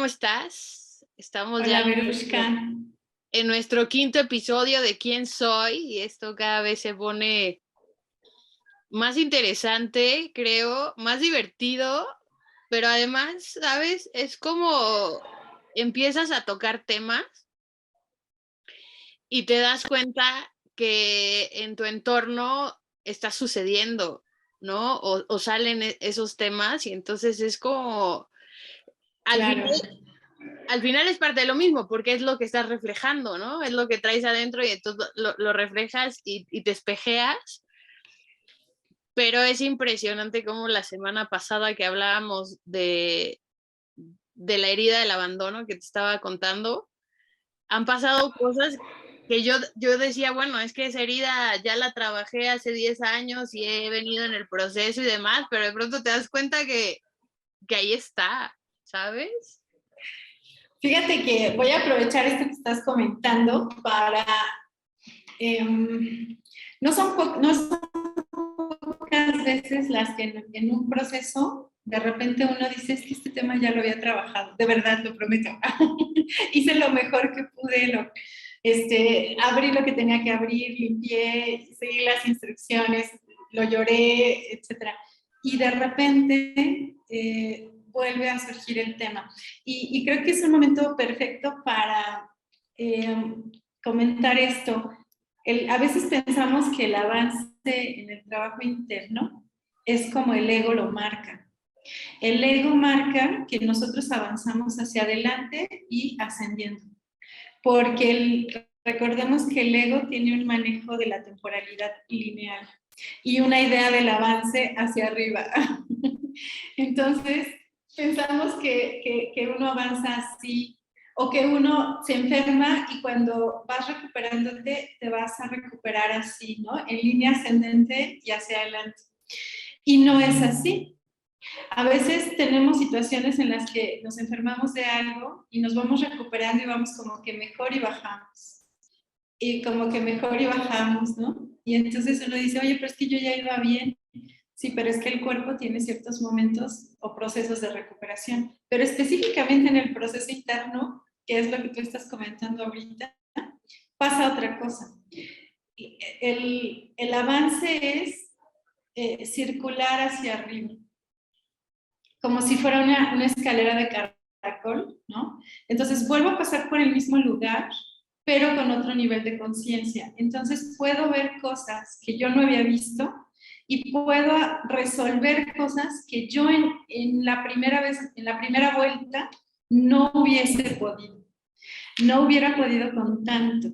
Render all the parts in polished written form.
¿cómo estás? Estamos Hola, ya Verushka. en nuestro quinto episodio de ¿Quién soy? Y esto cada vez se pone más interesante, creo, más divertido, pero además, ¿sabes? Es como empiezas a tocar temas y te das cuenta que en tu entorno está sucediendo, ¿no? O salen esos temas y entonces es como, al final Claro, al final es parte de lo mismo, porque es lo que estás reflejando, ¿no? Es lo que traes adentro y entonces lo reflejas y te espejeas. Pero es impresionante como la semana pasada que hablábamos de la herida del abandono que te estaba contando, han pasado cosas que yo decía, bueno, es que esa herida ya la trabajé hace 10 años y he venido en el proceso y demás, pero de pronto te das cuenta que ahí está, ¿sabes? fíjate que voy a aprovechar esto que estás comentando para... no son pocas veces las que en un proceso de repente uno dice, es que este tema ya lo había trabajado, de verdad, lo prometo. Hice lo mejor que pude, abrí lo que tenía que abrir, limpié, seguí las instrucciones, lo lloré, etc. Y de repente vuelve a surgir el tema. Y creo que es un momento perfecto para comentar esto. A veces pensamos que el avance en el trabajo interno es como el ego lo marca. El ego marca que nosotros avanzamos hacia adelante y ascendiendo. Porque recordemos que el ego tiene un manejo de la temporalidad lineal y una idea del avance hacia arriba. Entonces, pensamos que uno avanza así o que uno se enferma y cuando vas recuperándote te vas a recuperar así, ¿no? En línea ascendente y hacia adelante. Y no es así. A veces tenemos situaciones en las que nos enfermamos de algo y nos vamos recuperando y vamos como que mejor y bajamos. Y como que mejor y bajamos, ¿no? Y entonces uno dice, oye, pero es que yo ya iba bien. Sí, pero es que el cuerpo tiene ciertos momentos o procesos de recuperación. Pero específicamente en el proceso interno, que es lo que tú estás comentando ahorita, pasa otra cosa. El avance es circular hacia arriba, como si fuera una escalera de caracol, ¿no? Entonces vuelvo a pasar por el mismo lugar, pero con otro nivel de conciencia. Entonces puedo ver cosas que yo no había visto y puedo resolver cosas que yo en la primera vez, en la primera vuelta, no hubiese podido. No hubiera podido con tanto.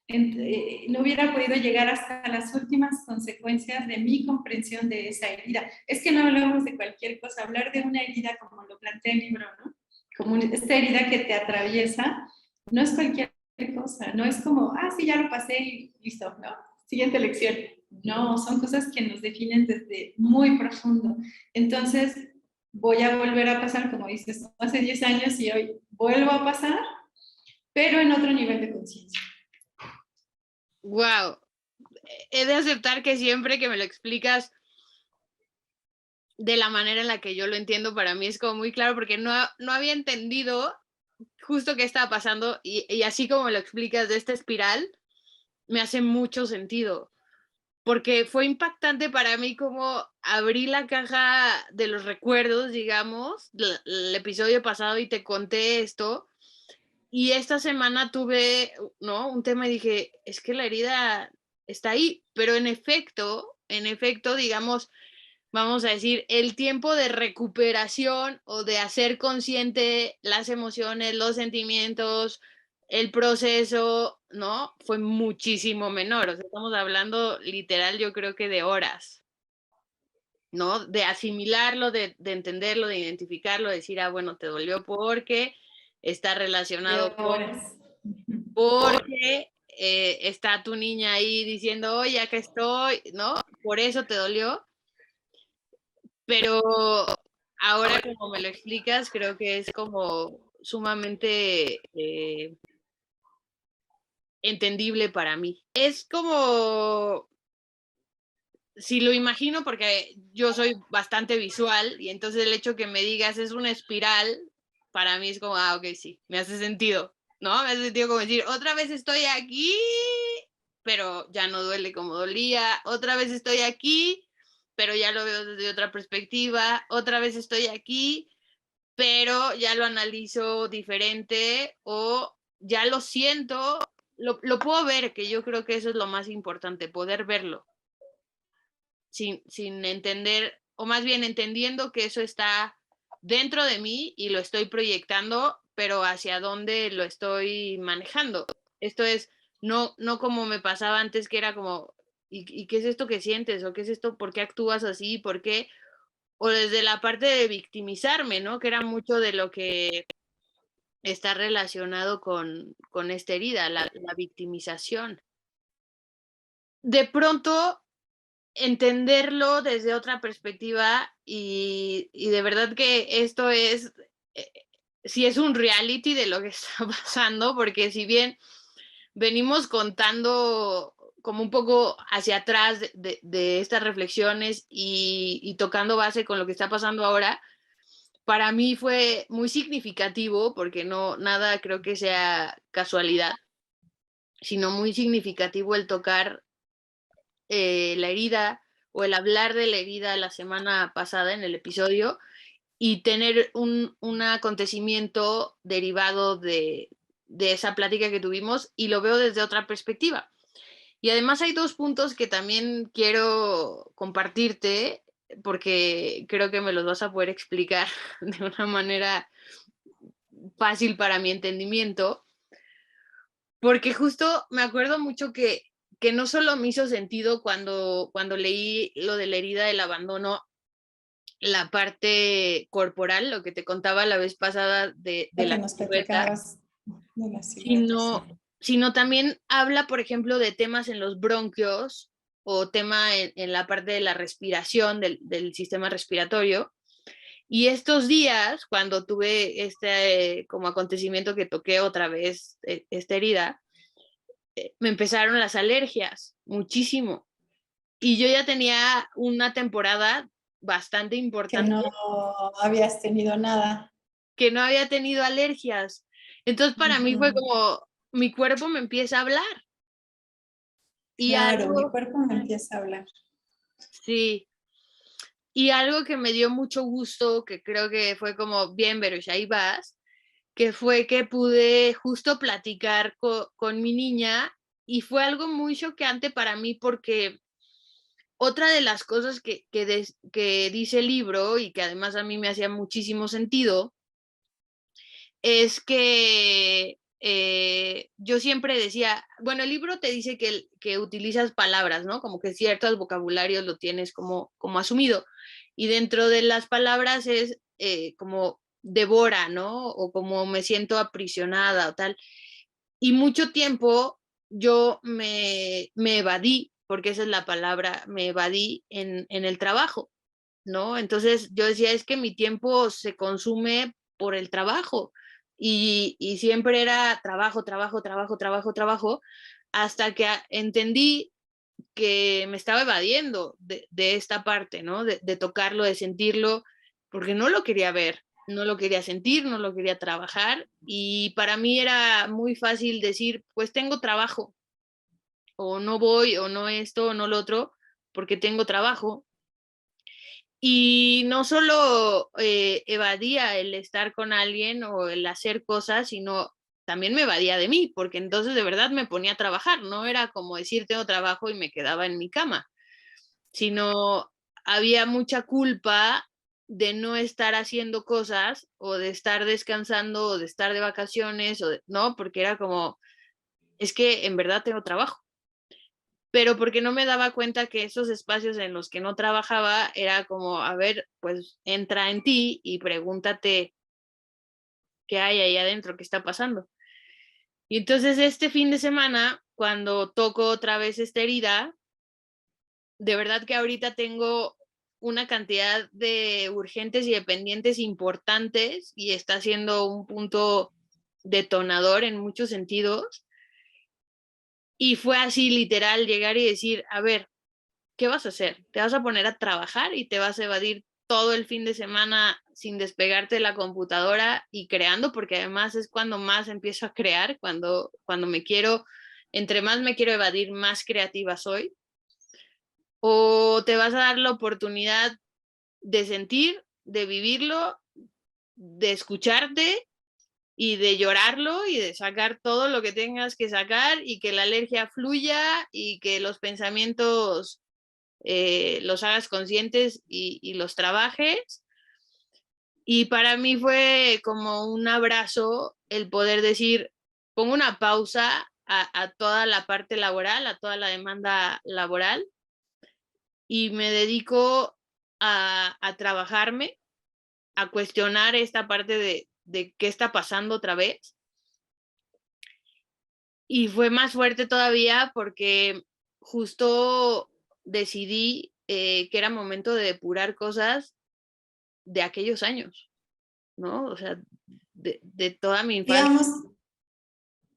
No hubiera podido llegar hasta las últimas consecuencias de mi comprensión de esa herida. Es que no hablamos de cualquier cosa, hablar de una herida como lo plantea el libro, ¿no? Como esta herida que te atraviesa, no es cualquier cosa, no es como, sí, ya lo pasé y listo, ¿no? Siguiente lección. No, son cosas que nos definen desde muy profundo. Entonces, voy a volver a pasar, como dices, hace 10 años y hoy vuelvo a pasar, pero en otro nivel de conciencia. Wow. He de aceptar que siempre que me lo explicas de la manera en la que yo lo entiendo, para mí es como muy claro porque no había entendido justo qué estaba pasando y así como me lo explicas de esta espiral, me hace mucho sentido. Porque fue impactante para mí como abrí la caja de los recuerdos, digamos, el episodio pasado y te conté esto. Y esta semana tuve, ¿no? Un tema y dije, es que la herida está ahí, pero en efecto, digamos, vamos a decir, el tiempo de recuperación o de hacer consciente las emociones, los sentimientos, el proceso, ¿no? Fue muchísimo menor. O sea, estamos hablando literal, yo creo que de horas, ¿no? De asimilarlo, de entenderlo, de identificarlo, de decir, bueno, te dolió porque está De relacionado con, horas. porque está tu niña ahí diciendo, oye, acá estoy, ¿no? Por eso te dolió. Pero ahora como me lo explicas, creo que es como sumamente entendible para mí. Es como, si lo imagino, porque yo soy bastante visual y entonces el hecho que me digas es una espiral, para mí es como, ok, sí, me hace sentido, ¿no? Me hace sentido como decir, otra vez estoy aquí, pero ya no duele como dolía, otra vez estoy aquí, pero ya lo veo desde otra perspectiva, otra vez estoy aquí, pero ya lo analizo diferente o ya lo siento, lo puedo ver, que yo creo que eso es lo más importante, poder verlo, sin entender, o más bien entendiendo que eso está dentro de mí y lo estoy proyectando, pero hacia dónde lo estoy manejando. Esto es, no como me pasaba antes, que era como, ¿y qué es esto que sientes? ¿O qué es esto? ¿Por qué actúas así? ¿Por qué? O desde la parte de victimizarme, ¿no? Que era mucho de lo que está relacionado con esta herida, la victimización. De pronto, entenderlo desde otra perspectiva y de verdad que esto es, eh, sí es un reality de lo que está pasando, porque si bien venimos contando como un poco hacia atrás de estas reflexiones y tocando base con lo que está pasando ahora, para mí fue muy significativo, porque no, nada creo que sea casualidad, sino muy significativo el tocar la herida o el hablar de la herida la semana pasada en el episodio y tener un acontecimiento derivado de esa plática que tuvimos y lo veo desde otra perspectiva. Y además hay dos puntos que también quiero compartirte porque creo que me los vas a poder explicar de una manera fácil para mi entendimiento, porque justo me acuerdo mucho que no solo me hizo sentido cuando leí lo de la herida del abandono, la parte corporal, lo que te contaba la vez pasada de Lo la que nos silueta, platicabas de la silueta, sí. sino también habla, por ejemplo, de temas en los bronquios o tema en la parte de la respiración, del sistema respiratorio. Y estos días, cuando tuve este como acontecimiento que toqué otra vez esta herida, me empezaron las alergias, muchísimo. Y yo ya tenía una temporada bastante Que importante no habías tenido nada. que no había tenido alergias. Entonces para mí fue Ujú. como, mi cuerpo me empieza a hablar. Y Claro, mi algo, cuerpo me empieza a hablar. sí, y algo que me dio mucho gusto, que creo que fue como, bien, pero ya ahí vas, que fue que pude justo platicar con mi niña y fue algo muy choqueante para mí porque otra de las cosas que dice el libro y que además a mí me hacía muchísimo sentido es que yo siempre decía, bueno, el libro te dice que utilizas palabras, ¿no? Como que ciertos vocabularios lo tienes como asumido. Y dentro de las palabras es como devora, ¿no? O como me siento aprisionada o tal. Y mucho tiempo yo me evadí, porque esa es la palabra, me evadí en el trabajo, ¿no? Entonces yo decía, es que mi tiempo se consume por el trabajo y siempre era trabajo, trabajo, trabajo, trabajo, trabajo, hasta que entendí que me estaba evadiendo de esta parte, ¿no? De tocarlo, de sentirlo, porque no lo quería ver, no lo quería sentir, no lo quería trabajar y para mí era muy fácil decir, pues tengo trabajo, o no voy, o no esto, o no lo otro, porque tengo trabajo. Y no solo evadía el estar con alguien o el hacer cosas, sino también me evadía de mí, porque entonces de verdad me ponía a trabajar, no era como decir tengo trabajo y me quedaba en mi cama, sino había mucha culpa de no estar haciendo cosas o de estar descansando o de estar de vacaciones o no, porque era como, es que en verdad tengo trabajo, pero porque no me daba cuenta que esos espacios en los que no trabajaba era como, a ver, pues entra en ti y pregúntate qué hay ahí adentro, qué está pasando. Y entonces este fin de semana, cuando toco otra vez esta herida, de verdad que ahorita tengo una cantidad de urgentes y de pendientes importantes y está siendo un punto detonador en muchos sentidos. Y fue así literal llegar y decir, a ver, ¿qué vas a hacer? ¿Te vas a poner a trabajar y te vas a evadir todo el fin de semana sin despegarte de la computadora y creando, porque además es cuando más empiezo a crear, cuando me quiero, entre más me quiero evadir, más creativa soy. O te vas a dar la oportunidad de sentir, de vivirlo, de escucharte y de llorarlo y de sacar todo lo que tengas que sacar y que la alergia fluya y que los pensamientos los hagas conscientes y los trabajes. Y para mí fue como un abrazo el poder decir, pongo una pausa a toda la parte laboral, a toda la demanda laboral y me dedico a trabajarme, a cuestionar esta parte de qué está pasando otra vez. Y fue más fuerte todavía porque justo decidí que era momento de depurar cosas de aquellos años, ¿no? O sea, de toda mi infancia. Digamos,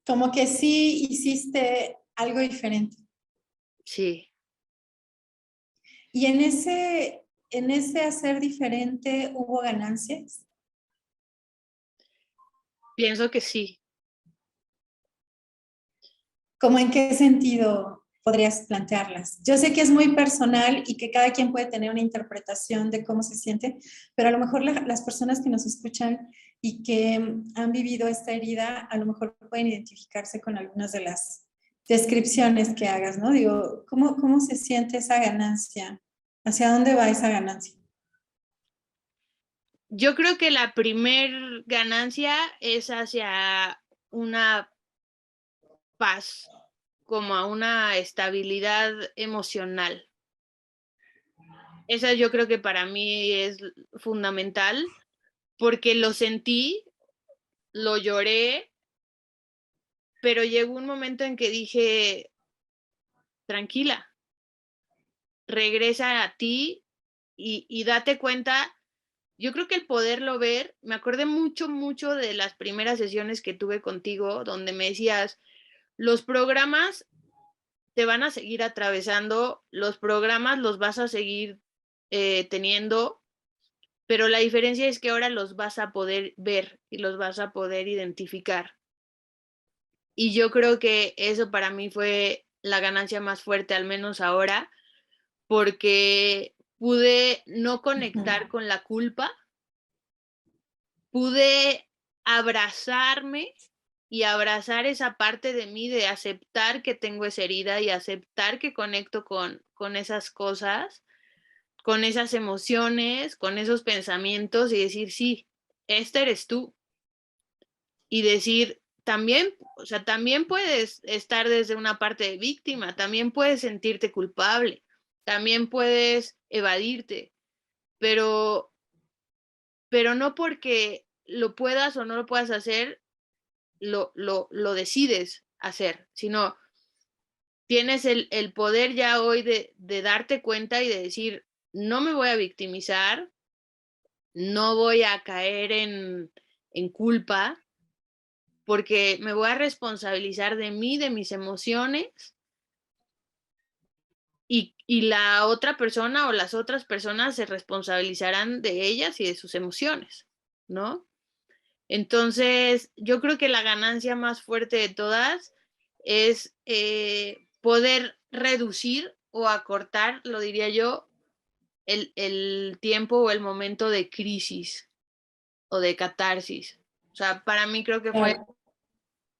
como que sí hiciste algo diferente. Sí. Y en ese hacer diferente, ¿hubo ganancias? Pienso que sí. ¿Cómo en qué sentido podrías plantearlas? Yo sé que es muy personal y que cada quien puede tener una interpretación de cómo se siente, pero a lo mejor las personas que nos escuchan y que han vivido esta herida, a lo mejor pueden identificarse con algunas de las descripciones que hagas, ¿no? Digo, ¿cómo se siente esa ganancia? ¿Hacia dónde va esa ganancia? Yo creo que la primer ganancia es hacia una paz, como a una estabilidad emocional. Esa yo creo que para mí es fundamental porque lo sentí, lo lloré, pero llegó un momento en que dije, tranquila, regresa a ti y date cuenta. Yo creo que el poderlo ver, me acordé mucho, mucho de las primeras sesiones que tuve contigo, donde me decías, los programas te van a seguir atravesando, los programas los vas a seguir teniendo, pero la diferencia es que ahora los vas a poder ver y los vas a poder identificar. Y yo creo que eso para mí fue la ganancia más fuerte, al menos ahora, porque pude no conectar con la culpa, pude abrazarme y abrazar esa parte de mí de aceptar que tengo esa herida y aceptar que conecto con esas cosas, con esas emociones, con esos pensamientos y decir, sí, esta eres tú. Y decir, también, o sea, también puedes estar desde una parte de víctima, también puedes sentirte culpable, también puedes evadirte, pero, pero no porque lo puedas o no lo puedas hacer, lo decides hacer, sino tienes el poder ya hoy de darte cuenta y de decir, no me voy a victimizar, no voy a caer en culpa, porque me voy a responsabilizar de mí, de mis emociones, y la otra persona o las otras personas se responsabilizarán de ellas y de sus emociones, ¿no? Entonces, yo creo que la ganancia más fuerte de todas es poder reducir o acortar, lo diría yo, el tiempo o el momento de crisis o de catarsis. O sea, para mí creo que fue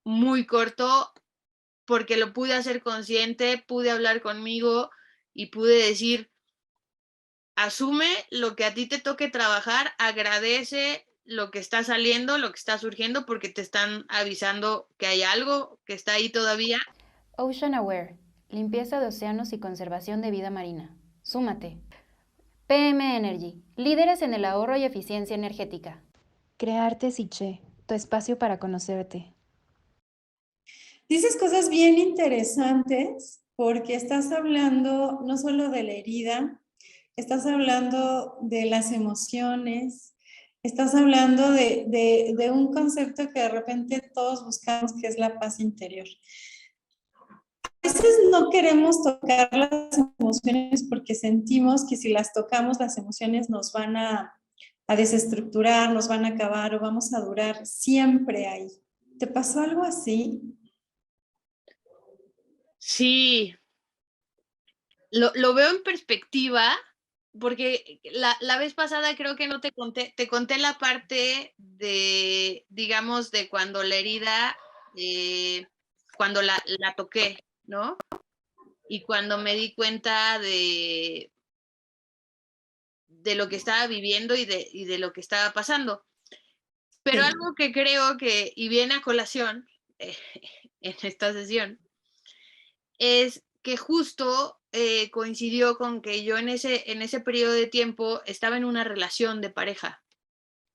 muy corto porque lo pude hacer consciente, pude hablar conmigo y pude decir, asume lo que a ti te toque trabajar, agradece lo que está saliendo, lo que está surgiendo, porque te están avisando que hay algo que está ahí todavía. Ocean Aware, limpieza de océanos y conservación de vida marina. Súmate. PM Energy, líderes en el ahorro y eficiencia energética. Crearte Siche, tu espacio para conocerte. Dices cosas bien interesantes porque estás hablando no solo de la herida, estás hablando de las emociones, estás hablando de un concepto que de repente todos buscamos, que es la paz interior. veces no queremos tocar las emociones porque sentimos que si las tocamos, las emociones nos van a desestructurar, nos van a acabar o vamos a durar siempre ahí. ¿Te pasó algo así? Sí, lo veo en perspectiva, porque la vez pasada creo que no te conté la parte de, digamos, de cuando la herida, cuando la toqué, ¿no? Y cuando me di cuenta de lo que estaba viviendo y de lo que estaba pasando. Pero Sí. algo que creo que, y viene a colación en esta sesión, es que justo coincidió con que yo en ese periodo de tiempo estaba en una relación de pareja.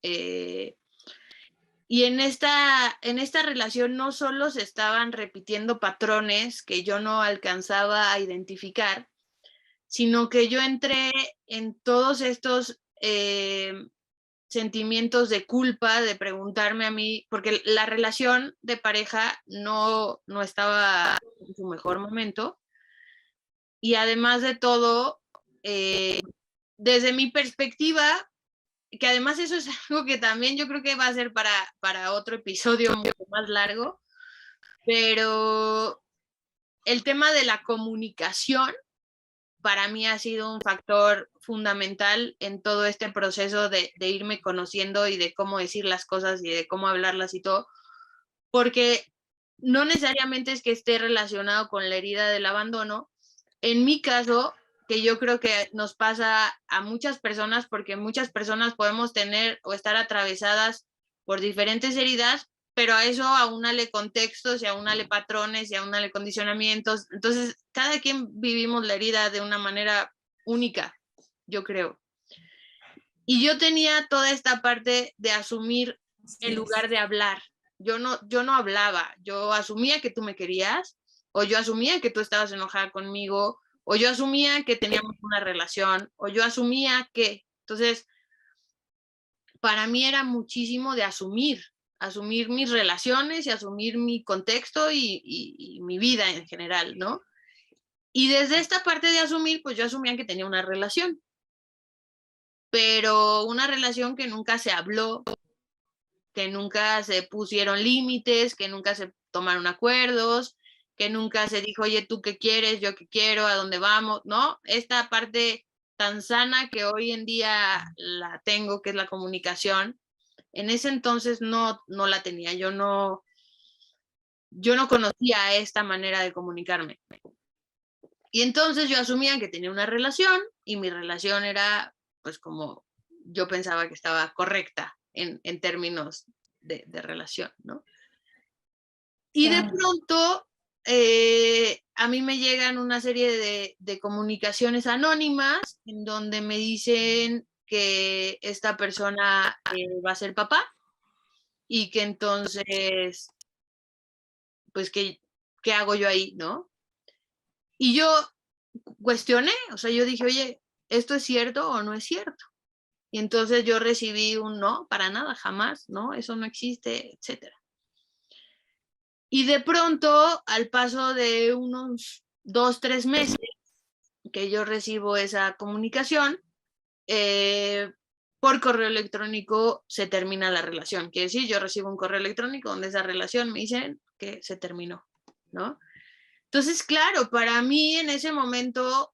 Y en esta relación no solo se estaban repitiendo patrones que yo no alcanzaba a identificar, sino que yo entré en todos estos sentimientos de culpa, de preguntarme a mí, porque la relación de pareja no estaba en su mejor momento. Y además de todo, desde mi perspectiva, que además eso es algo que también yo creo que va a ser para otro episodio mucho más largo, pero el tema de la comunicación para mí ha sido un factor fundamental en todo este proceso de irme conociendo y de cómo decir las cosas y de cómo hablarlas y todo, porque no necesariamente es que esté relacionado con la herida del abandono. En mi caso, que yo creo que nos pasa a muchas personas, porque muchas personas podemos tener o estar atravesadas por diferentes heridas, pero a eso aúnale contextos y aúnale patrones y aúnale condicionamientos. Entonces, cada quien vivimos la herida de una manera única, yo creo. Y yo tenía toda esta parte de asumir en lugar de hablar. Yo no hablaba, yo asumía que tú me querías, o yo asumía que tú estabas enojada conmigo, o yo asumía que teníamos una relación, o yo asumía que. Entonces, para mí era muchísimo de asumir mis relaciones y asumir mi contexto y mi vida en general, ¿no? Y desde esta parte de asumir, pues yo asumía que tenía una relación, pero una relación que nunca se habló, que nunca se pusieron límites, que nunca se tomaron acuerdos, que nunca se dijo, oye, ¿tú qué quieres? ¿Yo qué quiero? ¿A dónde vamos? ¿No? Esta parte tan sana que hoy en día la tengo, que es la comunicación, en ese entonces no la tenía. Yo no conocía esta manera de comunicarme. Y entonces yo asumía que tenía una relación y mi relación era, pues, como yo pensaba que estaba correcta en términos de relación, ¿no? Y de pronto a mí me llegan una serie de comunicaciones anónimas en donde me dicen que esta persona va a ser papá y que entonces, pues, ¿qué hago yo ahí, no? Y yo cuestioné, o sea, yo dije, oye, ¿esto es cierto o no es cierto? Y entonces yo recibí un no, para nada, jamás, ¿no? Eso no existe, etcétera. Y de pronto, al paso de unos 2, 3 meses que yo recibo esa comunicación, por correo electrónico se termina la relación. Quiere decir, yo recibo un correo electrónico donde esa relación me dicen que se terminó, ¿no? Entonces, claro, para mí en ese momento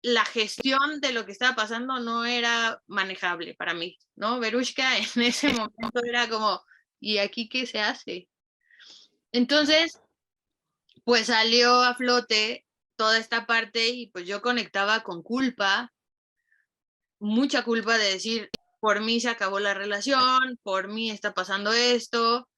la gestión de lo que estaba pasando no era manejable para mí, ¿no? Verushka en ese momento era como, ¿y aquí qué se hace? Entonces, pues salió a flote toda esta parte y pues yo conectaba con culpa, mucha culpa de decir, por mí se acabó la relación, por mí está pasando esto.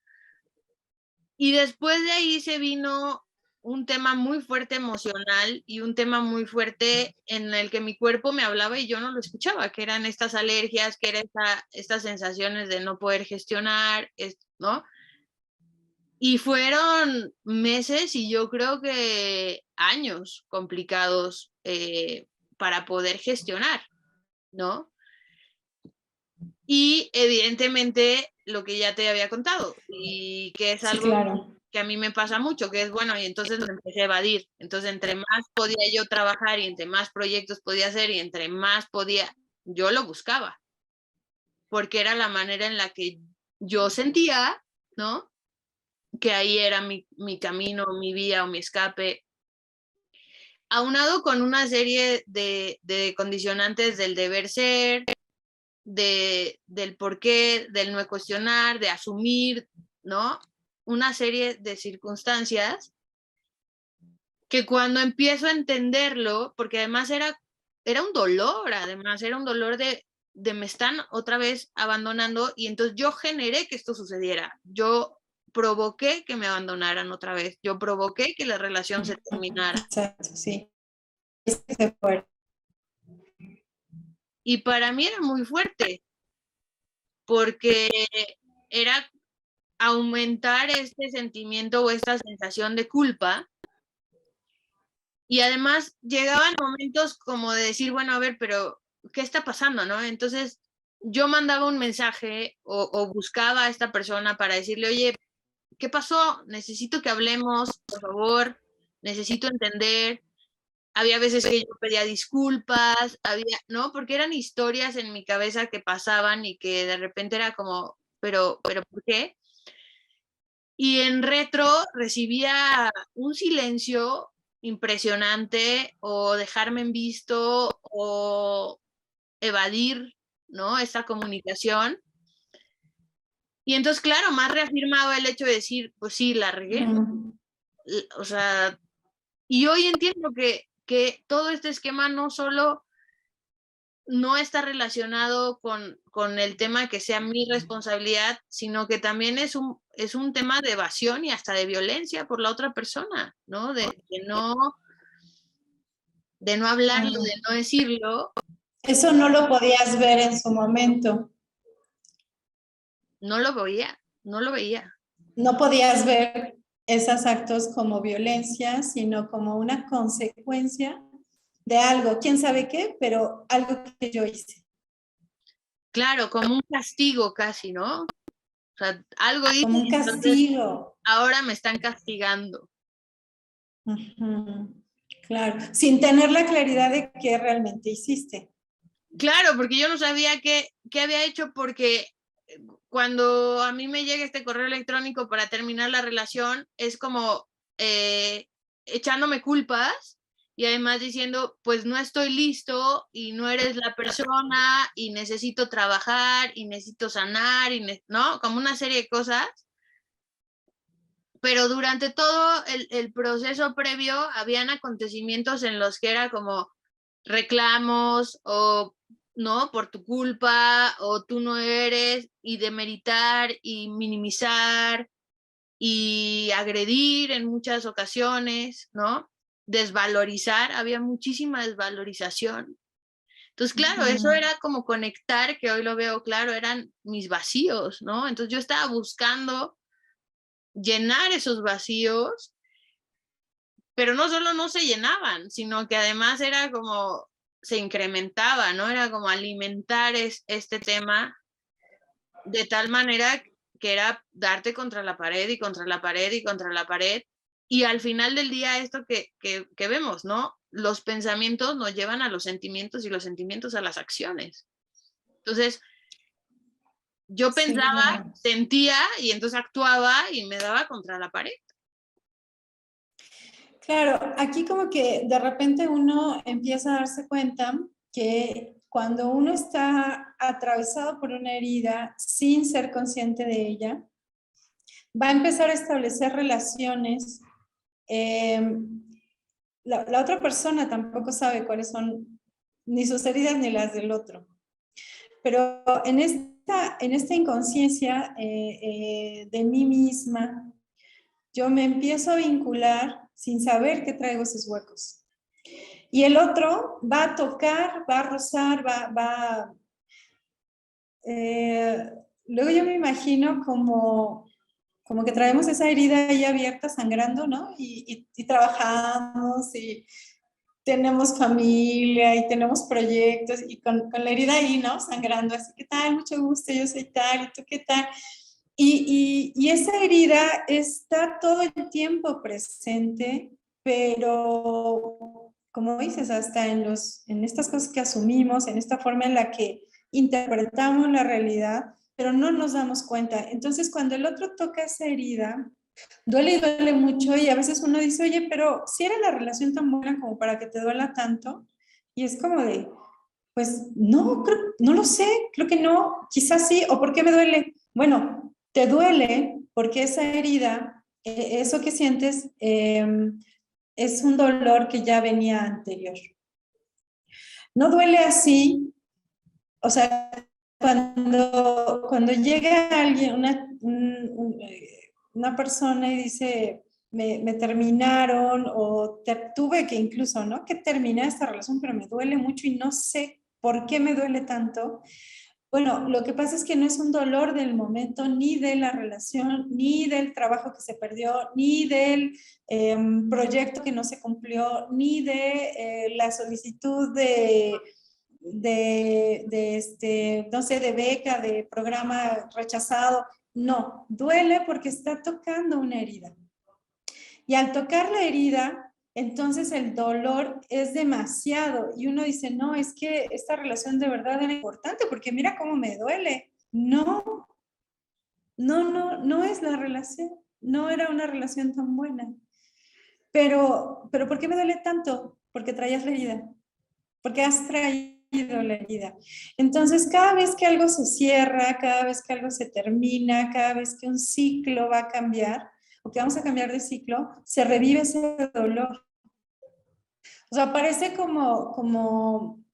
Y después de ahí se vino un tema muy fuerte emocional y un tema muy fuerte en el que mi cuerpo me hablaba y yo no lo escuchaba, que eran estas alergias, que eran estas sensaciones de no poder gestionar, ¿no? Y fueron meses y yo creo que años complicados para poder gestionar, ¿no? Y evidentemente lo que ya te había contado y que es Sí, algo claro. que a mí me pasa mucho, que es bueno, y entonces me empecé a evadir. Entonces, entre más podía yo trabajar y entre más proyectos podía hacer y entre más podía, yo lo buscaba, porque era la manera en la que yo sentía, ¿no? Que ahí era mi camino, mi vía o mi escape, aunado con una serie de condicionantes del deber ser, del por qué, del no cuestionar, de asumir, ¿no? Una serie de circunstancias que cuando empiezo a entenderlo, porque además era un dolor, además era un dolor de me están otra vez abandonando y entonces yo generé que esto sucediera. Yo provoqué que me abandonaran otra vez. Yo provoqué que la relación se terminara. Exacto, sí. Se fue. Y para mí era muy fuerte, porque era aumentar este sentimiento o esta sensación de culpa. Y además llegaban momentos como de decir, bueno, a ver, pero ¿qué está pasando, no? Entonces yo mandaba un mensaje o buscaba a esta persona para decirle, oye, ¿qué pasó? Necesito que hablemos, por favor, necesito entender. Había veces que yo pedía disculpas, ¿no? Porque eran historias en mi cabeza que pasaban y que de repente era como, pero ¿por qué? Y en retro recibía un silencio impresionante o dejarme en visto o evadir, ¿no? Esta comunicación. Y entonces, claro, más reafirmaba el hecho de decir, pues sí, la regué. O sea, y hoy entiendo que todo este esquema no solo no está relacionado con el tema que sea mi responsabilidad, sino que también es un tema de evasión y hasta de violencia por la otra persona, ¿no? De no hablarlo, de no decirlo. Eso no lo podías ver en su momento. No lo veía, no lo veía. No podías ver esos actos como violencia, sino como una consecuencia de algo, quién sabe qué, pero algo que yo hice. Claro, como un castigo casi, ¿no? O sea, algo hice, como un castigo. Entonces, ahora me están castigando. Claro, sin tener la claridad de qué realmente hiciste. Claro, porque yo no sabía qué había hecho, porque cuando a mí me llega este correo electrónico para terminar la relación, es como echándome culpas y además diciendo, pues no estoy listo y no eres la persona y necesito trabajar y necesito sanar, ¿no? Como una serie de cosas. Pero durante todo el proceso previo habían acontecimientos en los que era como reclamos o no por tu culpa o tú no eres, y demeritar y minimizar y agredir en muchas ocasiones, ¿no? Desvalorizar, había muchísima desvalorización. Entonces, claro, eso era como conectar, que hoy lo veo claro, eran mis vacíos, ¿no? Entonces yo estaba buscando llenar esos vacíos, pero no solo no se llenaban, sino que además era como se incrementaba, ¿no? Era como alimentar este tema de tal manera que era darte contra la pared y contra la pared y contra la pared. Y al final del día esto que vemos, ¿no? Los pensamientos nos llevan a los sentimientos y los sentimientos a las acciones. Entonces, yo pensaba, sí, sentía y entonces actuaba y me daba contra la pared. Claro, aquí como que de repente uno empieza a darse cuenta que cuando uno está atravesado por una herida sin ser consciente de ella, va a empezar a establecer relaciones. La otra persona tampoco sabe cuáles son ni sus heridas ni las del otro. Pero en esta inconsciencia de mí misma, yo me empiezo a vincular sin saber que traigo esos huecos. Y el otro va a tocar, va a rozar, luego yo me imagino como que traemos esa herida ahí abierta, sangrando, ¿no? Y trabajamos y tenemos familia y tenemos proyectos y con la herida ahí, ¿no? Sangrando, así, ¿qué tal? Mucho gusto, yo soy tal, ¿y tú qué tal? Y esa herida está todo el tiempo presente, pero como dices, hasta en estas cosas que asumimos, en esta forma en la que interpretamos la realidad, pero no nos damos cuenta. Entonces, cuando el otro toca esa herida, duele y duele mucho y a veces uno dice, oye, pero si era la relación tan buena como para que te duela tanto, y es como de, pues no, no lo sé, creo que no, quizás sí, o ¿por qué me duele? Bueno, te duele porque esa herida, eso que sientes, es un dolor que ya venía anterior. No duele así, o sea, cuando llega alguien, una persona y dice, me terminaron o tuve que incluso, ¿no? Que terminar esta relación, pero me duele mucho y no sé por qué me duele tanto. Bueno, lo que pasa es que no es un dolor del momento, ni de la relación, ni del trabajo que se perdió, ni del proyecto que no se cumplió, ni de la solicitud no sé, de beca, de programa rechazado. No, duele porque está tocando una herida. Y al tocar la herida, entonces el dolor es demasiado. Y uno dice, no, es que esta relación de verdad era importante porque mira cómo me duele. No, no es la relación. No era una relación tan buena. Pero ¿por qué me duele tanto? Porque traías la herida. Porque has traído la herida. Entonces, cada vez que algo se cierra, cada vez que algo se termina, cada vez que un ciclo va a cambiar, o que vamos a cambiar de ciclo, se revive ese dolor. O sea, parece como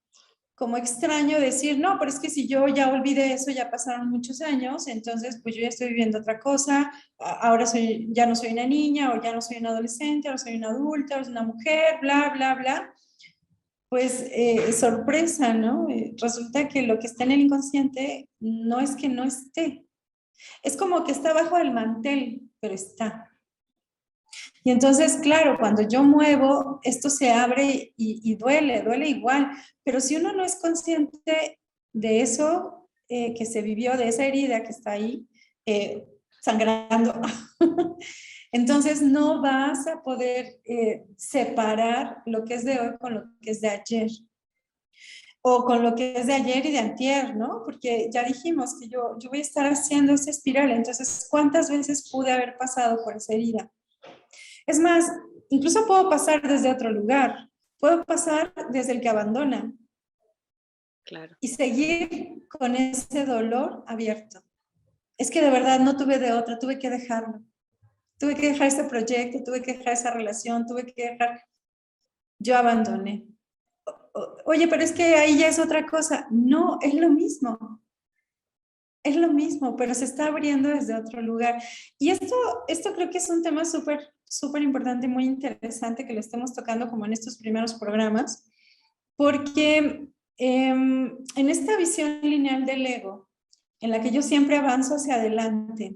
extraño decir, no, pero es que si yo ya olvidé eso, ya pasaron muchos años, entonces pues yo ya estoy viviendo otra cosa, ahora ya no soy una niña, o ya no soy una adolescente, ahora soy una adulta, ahora soy una mujer, bla, bla, bla. Pues sorpresa, ¿no? Resulta que lo que está en el inconsciente no es que no esté, es como que está bajo el mantel, pero está. Y entonces, claro, cuando yo muevo, esto se abre y duele igual, pero si uno no es consciente de eso que se vivió, de esa herida que está ahí, sangrando, entonces no vas a poder separar lo que es de hoy con lo que es de ayer. O con lo que es de ayer y de antier, ¿no? Porque ya dijimos que yo voy a estar haciendo esa espiral, entonces, ¿cuántas veces pude haber pasado por esa herida? Es más, incluso puedo pasar desde otro lugar, puedo pasar desde el que abandona. Claro. Y seguir con ese dolor abierto. Es que de verdad no tuve de otra, tuve que dejarlo. Tuve que dejar ese proyecto, tuve que dejar esa relación, tuve que dejar... Yo abandoné. Oye, pero es que ahí ya es otra cosa. No, es lo mismo. Es lo mismo, pero se está abriendo desde otro lugar. Y esto creo que es un tema súper, súper importante, muy interesante que lo estemos tocando como en estos primeros programas, porque en esta visión lineal del ego, en la que yo siempre avanzo hacia adelante,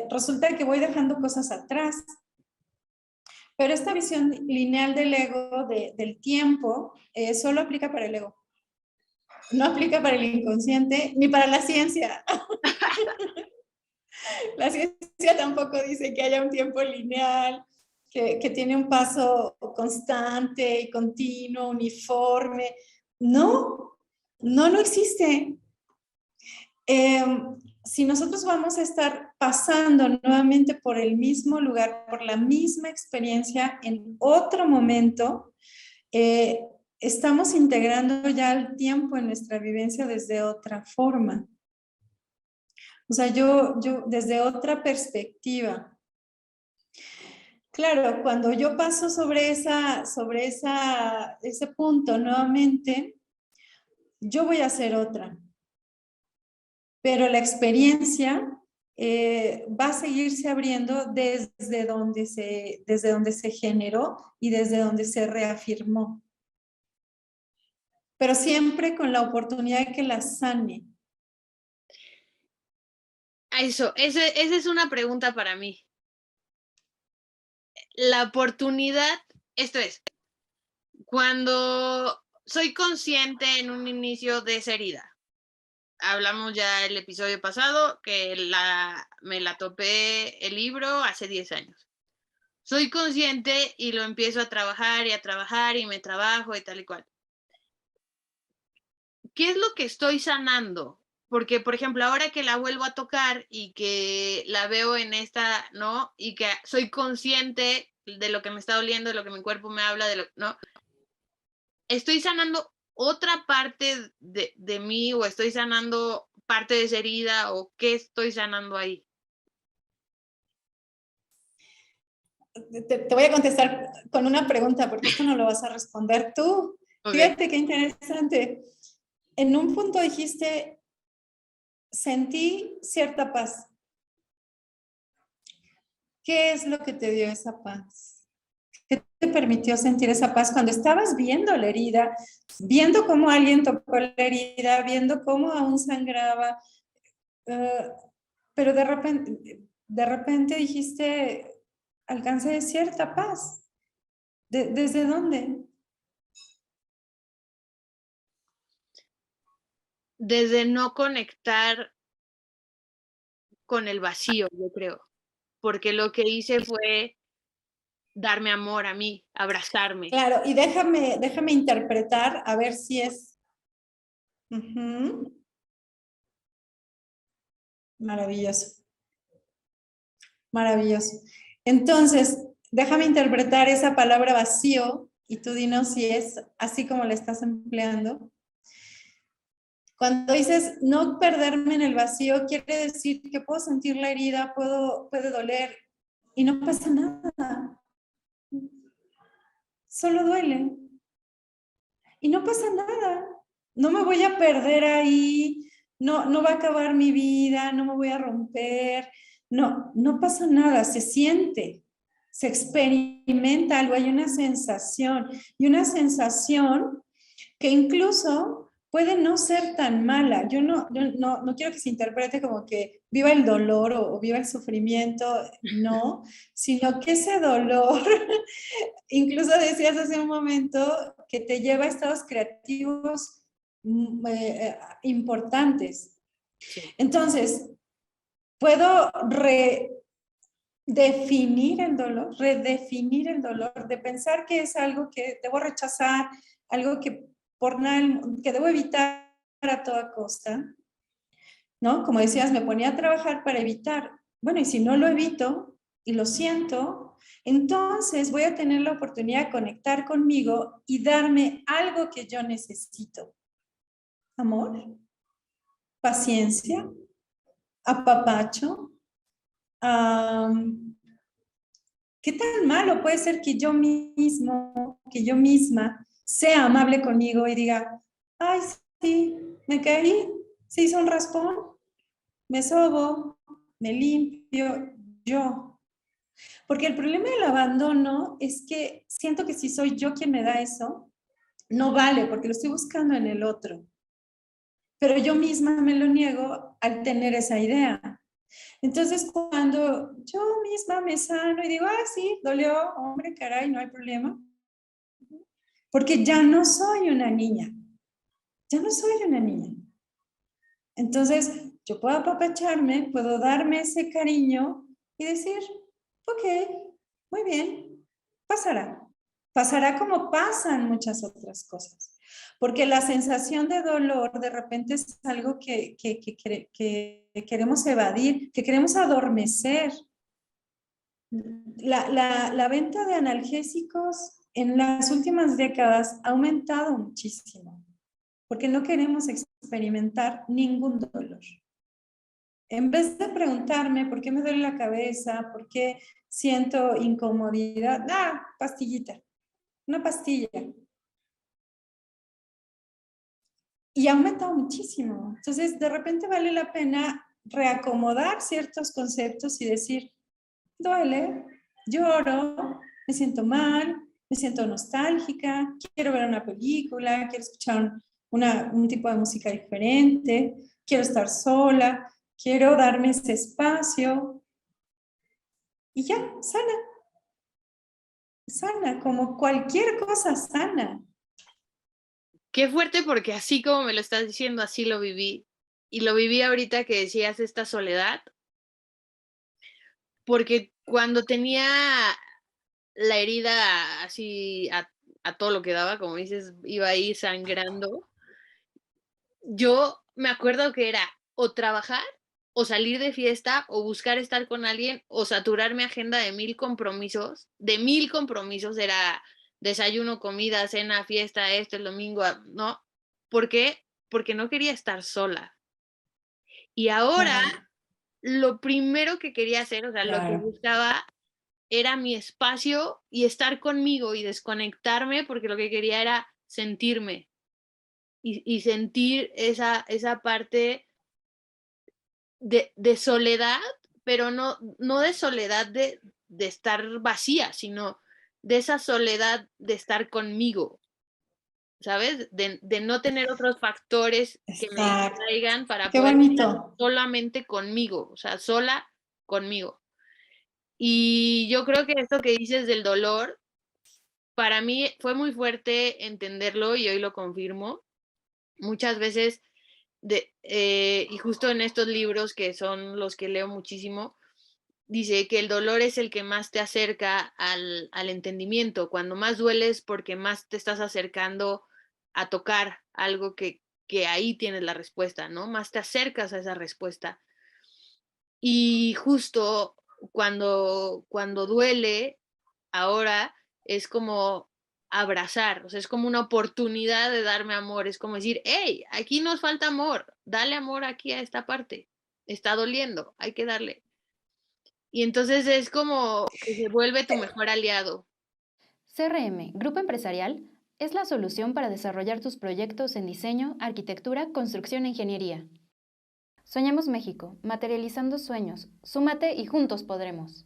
resulta que voy dejando cosas atrás. Pero esta visión lineal del ego, del tiempo, solo aplica para el ego. No aplica para el inconsciente ni para la ciencia. La ciencia tampoco dice que haya un tiempo lineal, que tiene un paso constante y continuo, uniforme. No, no existe. Si nosotros vamos a estar pasando nuevamente por el mismo lugar, por la misma experiencia en otro momento, estamos integrando ya el tiempo en nuestra vivencia desde otra forma. O sea, yo desde otra perspectiva. Claro, cuando yo paso sobre ese punto nuevamente, yo voy a hacer otra. Pero la experiencia va a seguirse abriendo desde donde se generó y desde donde se reafirmó. Pero siempre con la oportunidad de que la sane. Esa es una pregunta para mí. La oportunidad, esto es, cuando soy consciente en un inicio de esa herida, hablamos ya el episodio pasado, que me la topé el libro hace 10 años. Soy consciente y lo empiezo a trabajar y me trabajo y tal y cual. ¿Qué es lo que estoy sanando? Porque, por ejemplo, ahora que la vuelvo a tocar y que la veo en esta, ¿no? Y que soy consciente de lo que me está doliendo, de lo que mi cuerpo me habla, ¿no? Estoy sanando otra parte de mí, o estoy sanando parte de esa herida, o qué estoy sanando ahí. Te voy a contestar con una pregunta, porque esto no lo vas a responder tú. Okay. Fíjate qué interesante. En un punto dijiste, sentí cierta paz. ¿Qué es lo que te dio esa paz? ¿Qué te permitió sentir esa paz cuando estabas viendo la herida, viendo cómo alguien tocó la herida, viendo cómo aún sangraba? Pero de repente dijiste, alcancé cierta paz. ¿Desde dónde? Desde no conectar con el vacío, yo creo. Porque lo que hice fue darme amor a mí, abrazarme. Claro, y déjame interpretar a ver si es. Maravilloso. Maravilloso. Entonces, déjame interpretar esa palabra vacío y tú dinos si es así como la estás empleando. Cuando dices no perderme en el vacío, quiere decir que puedo sentir la herida, puede doler y no pasa nada. Solo duele. Y no pasa nada. No me voy a perder ahí, no va a acabar mi vida, no me voy a romper. No pasa nada, se siente, se experimenta algo, hay una sensación. Y una sensación que incluso puede no ser tan mala. Yo no quiero que se interprete como que viva el dolor o viva el sufrimiento, no, sino que ese dolor, incluso decías hace un momento, que te lleva a estados creativos importantes. Sí. Entonces, puedo redefinir el dolor, de pensar que es algo que debo rechazar, algo que que debo evitar a toda costa, ¿no? Como decías, me ponía a trabajar para evitar. Bueno, y si no lo evito y lo siento, entonces voy a tener la oportunidad de conectar conmigo y darme algo que yo necesito. Amor, paciencia, apapacho. ¿Qué tan malo puede ser que yo misma sea amable conmigo y diga, ay, sí, me caí, se hizo un raspón, me sobo, me limpio, yo? Porque el problema del abandono es que siento que si soy yo quien me da eso, no vale, porque lo estoy buscando en el otro. Pero yo misma me lo niego al tener esa idea. Entonces, cuando yo misma me sano y digo, sí, dolió, hombre, caray, no hay problema. Porque ya no soy una niña. Entonces, yo puedo apapacharme, puedo darme ese cariño y decir, ok, muy bien, pasará. Pasará como pasan muchas otras cosas. Porque la sensación de dolor de repente es algo que queremos evadir, que queremos adormecer. La venta de analgésicos en las últimas décadas ha aumentado muchísimo, porque no queremos experimentar ningún dolor. En vez de preguntarme por qué me duele la cabeza, por qué siento incomodidad, pastillita, una pastilla. Y ha aumentado muchísimo. Entonces, de repente vale la pena reacomodar ciertos conceptos y decir, duele, lloro, me siento mal, me siento nostálgica, quiero ver una película, quiero escuchar un tipo de música diferente, quiero estar sola, quiero darme ese espacio. Y ya, sana, como cualquier cosa sana. Qué fuerte, porque así como me lo estás diciendo, así lo viví. y lo viví ahorita que decías esta soledad, porque cuando tenía la herida así a todo lo que daba, como dices, iba ahí sangrando, yo me acuerdo que era o trabajar o salir de fiesta o buscar estar con alguien o saturar mi agenda de 1000 compromisos, era desayuno, comida, cena, fiesta, esto, el domingo, ¿no? ¿Por qué? Porque no quería estar sola. Y ahora Claro, lo primero que quería hacer, o sea, lo que claro. buscaba era mi espacio y estar conmigo y desconectarme porque lo que quería era sentirme y sentir esa parte de soledad, pero no de soledad de estar vacía, sino de esa soledad de estar conmigo, ¿sabes? De no tener otros factores que me Exacto. distraigan para Qué poder estar bonito. solamente conmigo, o sea, sola conmigo. Y yo creo que esto que dices del dolor, para mí fue muy fuerte entenderlo y hoy lo confirmo. Muchas veces, y justo en estos libros que son los que leo muchísimo, dice que el dolor es el que más te acerca al entendimiento. Cuando más dueles, porque más te estás acercando a tocar algo que ahí tienes la respuesta, ¿no? Más te acercas a esa respuesta. Y justo cuando duele, ahora es como abrazar, o sea, es como una oportunidad de darme amor, es como decir, hey, aquí nos falta amor, dale amor aquí a esta parte, está doliendo, hay que darle. Y entonces es como que se vuelve tu mejor aliado. CRM, Grupo Empresarial, es la solución para desarrollar tus proyectos en diseño, arquitectura, construcción e ingeniería. Soñamos México, materializando sueños. Súmate y juntos podremos.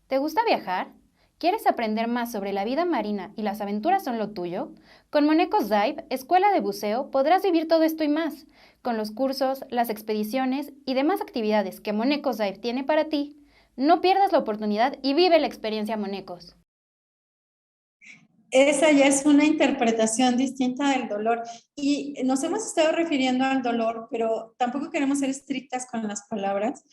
¿Te gusta viajar? ¿Quieres aprender más sobre la vida marina y las aventuras son lo tuyo? Con Monecos Dive, Escuela de Buceo, podrás vivir todo esto y más. Con los cursos, las expediciones y demás actividades que Monecos Dive tiene para ti, no pierdas la oportunidad y vive la experiencia Monecos. Esa ya es una interpretación distinta del dolor. Y nos hemos estado refiriendo al dolor, pero tampoco queremos ser estrictas con las palabras.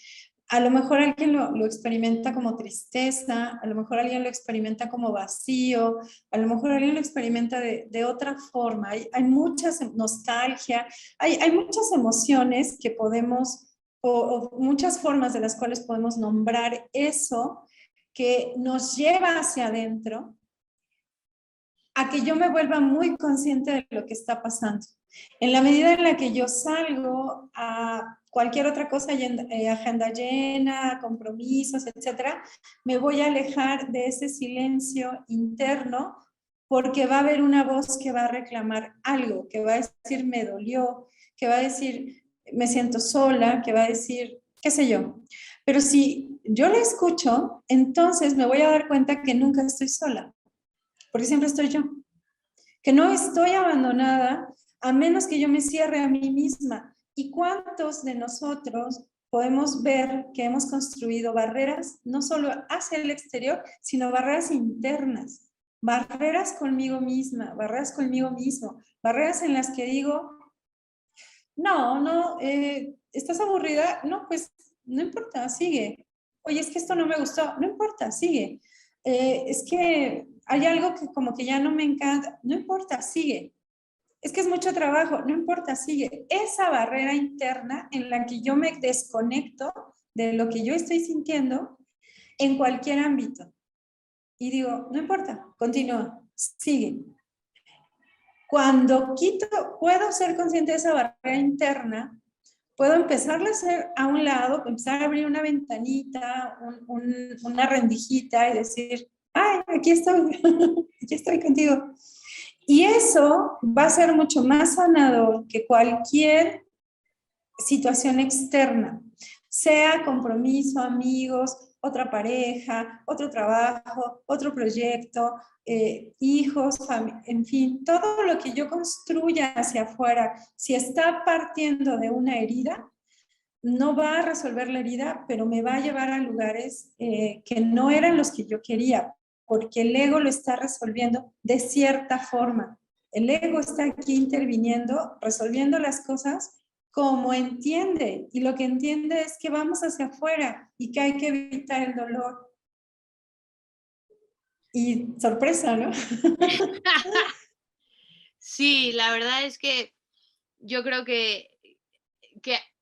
A lo mejor alguien lo experimenta como tristeza, a lo mejor alguien lo experimenta como vacío, a lo mejor alguien lo experimenta de otra forma. Hay mucha nostalgia, hay muchas emociones que podemos, o muchas formas de las cuales podemos nombrar eso que nos lleva hacia adentro a que yo me vuelva muy consciente de lo que está pasando. En la medida en la que yo salgo a cualquier otra cosa, agenda llena, compromisos, etcétera, me voy a alejar de ese silencio interno porque va a haber una voz que va a reclamar algo, que va a decir me dolió, que va a decir me siento sola, que va a decir qué sé yo. Pero si yo la escucho, entonces me voy a dar cuenta que nunca estoy sola, porque siempre estoy yo, que no estoy abandonada a menos que yo me cierre a mí misma. ¿Y cuántos de nosotros podemos ver que hemos construido barreras no solo hacia el exterior, sino barreras internas, barreras conmigo misma, barreras conmigo mismo, barreras en las que digo, no, ¿estás aburrida? No, pues no importa, sigue. Oye, es que esto no me gustó, no importa, sigue. Es que hay algo que como que ya no me encanta, no importa, sigue. Es que es mucho trabajo, no importa, sigue. Esa barrera interna en la que yo me desconecto de lo que yo estoy sintiendo en cualquier ámbito. Y digo, no importa, continúa, sigue. Cuando puedo ser consciente de esa barrera interna, puedo empezarla a hacer a un lado, empezar a abrir una ventanita, una rendijita y decir, ay, aquí estoy, aquí estoy contigo. Y eso va a ser mucho más sanador que cualquier situación externa, sea compromiso, amigos, otra pareja, otro trabajo, otro proyecto, hijos, en fin, todo lo que yo construya hacia afuera, si está partiendo de una herida, no va a resolver la herida, pero me va a llevar a lugares que no eran los que yo quería, porque el ego lo está resolviendo de cierta forma. El ego está aquí interviniendo, resolviendo las cosas como entiende, y lo que entiende es que vamos hacia afuera y que hay que evitar el dolor. Y sorpresa, ¿no? Sí, la verdad es que yo creo que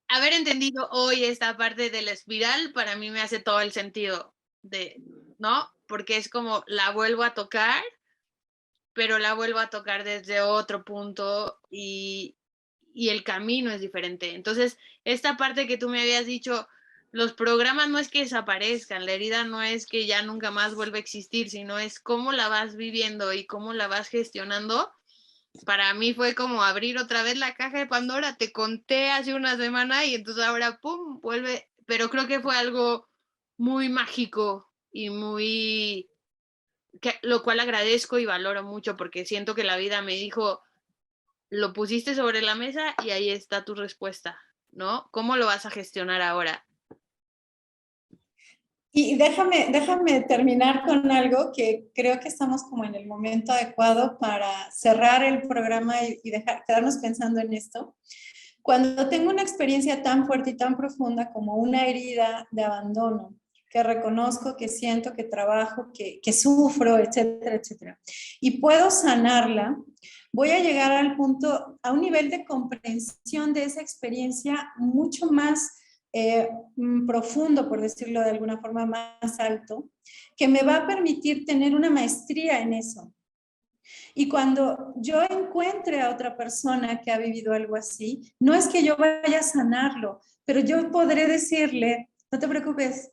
haber entendido hoy esta parte de la espiral para mí me hace todo el sentido ¿no? Porque es como la vuelvo a tocar, pero la vuelvo a tocar desde otro punto y el camino es diferente. Entonces, esta parte que tú me habías dicho, los programas no es que desaparezcan, la herida no es que ya nunca más vuelva a existir, sino es cómo la vas viviendo y cómo la vas gestionando. Para mí fue como abrir otra vez la caja de Pandora, te conté hace una semana y entonces ahora, ¡pum!, vuelve, pero creo que fue algo muy mágico y muy, lo cual agradezco y valoro mucho porque siento que la vida me dijo, lo pusiste sobre la mesa y ahí está tu respuesta, ¿no? ¿Cómo lo vas a gestionar ahora? Y déjame terminar con algo que creo que estamos como en el momento adecuado para cerrar el programa y quedarnos pensando en esto. Cuando tengo una experiencia tan fuerte y tan profunda como una herida de abandono, que reconozco, que siento, que trabajo, que sufro, etcétera, etcétera, y puedo sanarla, voy a llegar al punto, a un nivel de comprensión de esa experiencia mucho más profundo, por decirlo de alguna forma, más alto, que me va a permitir tener una maestría en eso. Y cuando yo encuentre a otra persona que ha vivido algo así, no es que yo vaya a sanarlo, pero yo podré decirle, no te preocupes,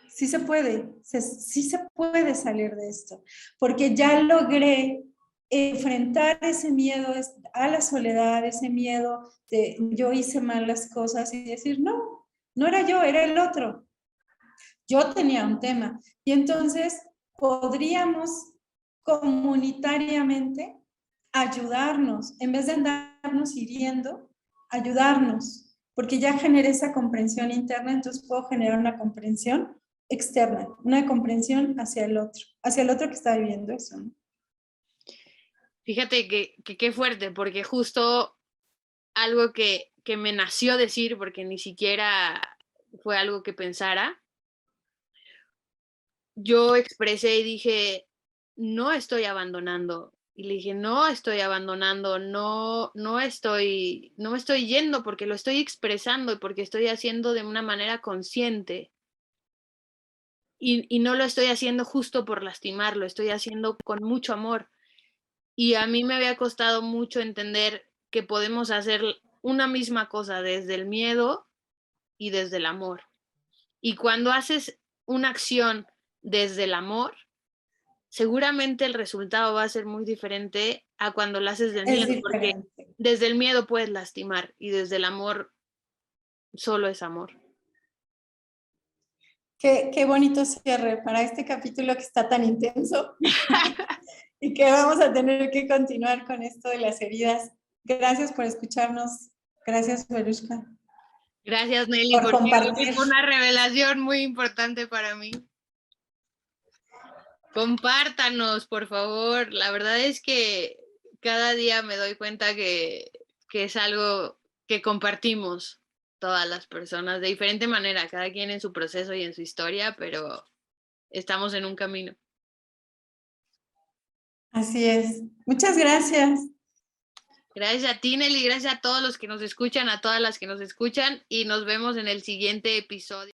sí se puede, sí se puede salir de esto, porque ya logré enfrentar ese miedo a la soledad, ese miedo de yo hice mal las cosas y decir, no, no era yo, era el otro. Yo tenía un tema. Y entonces podríamos comunitariamente ayudarnos, en vez de andarnos hiriendo, ayudarnos, porque ya generé esa comprensión interna, entonces puedo generar una comprensión externa, una comprensión hacia el otro que está viviendo eso, ¿no? Fíjate que qué fuerte, porque justo algo que me nació decir, porque ni siquiera fue algo que pensara, yo expresé y dije, no estoy abandonando. Y le dije, no estoy abandonando, no me estoy yendo porque lo estoy expresando y porque estoy haciendo de una manera consciente. Y no lo estoy haciendo justo por lastimar, lo estoy haciendo con mucho amor. Y a mí me había costado mucho entender que podemos hacer una misma cosa desde el miedo y desde el amor. Y cuando haces una acción desde el amor, seguramente el resultado va a ser muy diferente a cuando lo haces del miedo, porque desde el miedo puedes lastimar y desde el amor solo es amor. Qué bonito cierre para este capítulo que está tan intenso y que vamos a tener que continuar con esto de las heridas. Gracias por escucharnos. Gracias, Verushka. Gracias, Nelly, por porque compartir. fue una revelación muy importante para mí. Compártanos, por favor. La verdad es que cada día me doy cuenta que es algo que compartimos todas las personas de diferente manera, cada quien en su proceso y en su historia, pero estamos en un camino. Así es. Muchas gracias. Gracias a ti, Nelly, gracias a todos los que nos escuchan, a todas las que nos escuchan y nos vemos en el siguiente episodio.